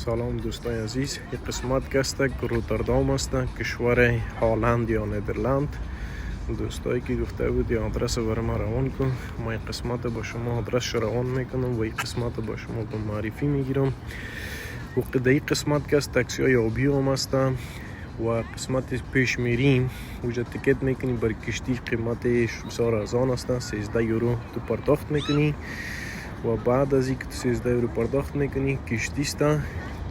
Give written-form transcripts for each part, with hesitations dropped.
سلام دوستان عزیز، این قسمت است که روتردام است، کشور هلند یا نیدرلند. دوستایی که گفته بود یا آدرس برای ما روان کن، ما این قسمت با شما آدرس روان میکنم و این قسمت با شما به معرفی میگیرم. و قدای قسمت است تاکسی های آبی هم است و قسمت پیش میریم وجا تیکت میکنی برای کشتی، قیمتش بسیار ارزان است، 13 یورو تو پرداخت میکنی و بعد از اینکه 13 یورو پرداخت میکنی کشتی است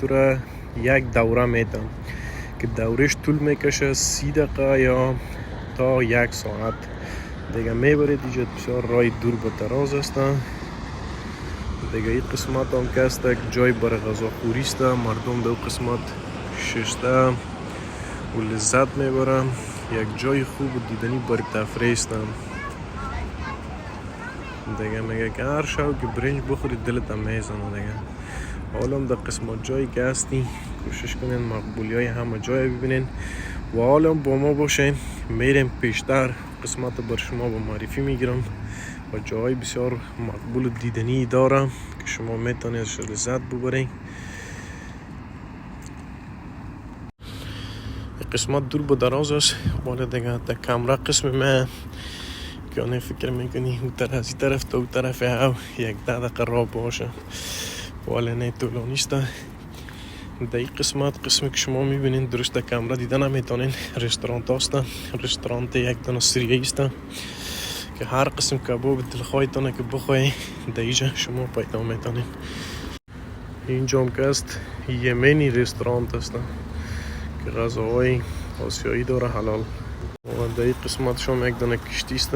تو را یک دوره میدن که دورش طول میکشه 30 دقیقه یا تا 1 ساعت دیگه میبرید. اینجا بسیار راه دور به دراز است دیگه. این قسمت هم که است جای برای غذاخوری است، مردم دو قسمت ششته و لذت میبرن، یک جای خوب و دیدنی برای تفریح است دیگه. میگه که هر شب که برنج بخوری دلت هم میزنه دیگه. حالا در قسمت جایی که هستی کوشش کنین مقبولی های همه جای ببینین و حالا با ما باشین. میریم پیشتر، قسمت بر شما با معرفی میگیرم و جای بسیار مقبول و دیدنی داره که شما میتونید ازش لذت ببرین. قسمت دور به دراز است ولی دیگه در کامرا قسم من که آنه فکر میکنی او طرف از این طرف تا او طرف او 10 دقیقه راه باشه ولی نه طولانی است. در این قسم که شما میبینین درست در کامرا دیدن نمیتونین، رستوران است. رستوران یک دانه سریعی است که هر قسم کباب دلخواهتونه که بخواهی در اینجا شما پیدا میتونین. اینجا هم که است یمنی رستوران است که غذاهای آسیایی داره حلال. و در این قسمت شما یک دانه کشتی است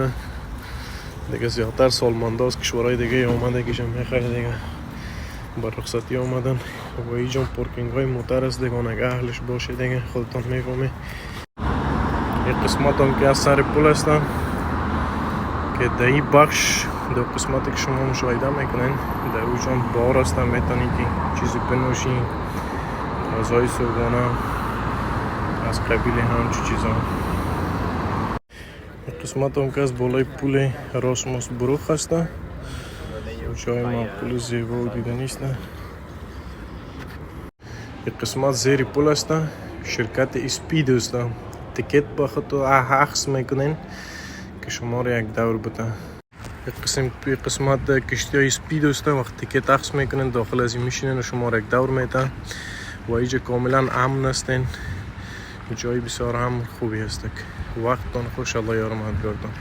دیگه. زیادتر سالمنده از کشورهای دیگه آمده که شما میخواه دیگه بر رخصتی آمدن و اینجا پارکینگ های موتر است دیگه، اگه اهلش باشه دیگه خودتان میفهمی. این قسمت هم که از سر پل است که در این بخش دو قسمتی که شما مشاهده میکنین در اونجا بار است، میتونی که چیزی بنوشین، غذای صبحانه از قبیل همچون چیزا. قسمت هم که از بالای پول راسموس بروخ است، جای معقول زیبا و دیدنی است. این قسمت زیر پول است، شرکت اسپید است. تیکت با خود اخذ میکنین که شما را یک دور بده. این قسمت کشتی های اسپید است، وقتی تیکت اخذ میکنین داخل از این میشینین و شما را یک دور میده و اینجا کاملا امن هستین. جای بسیار هم خوبی است. وقتتان خوش، الله یار مددگارتان.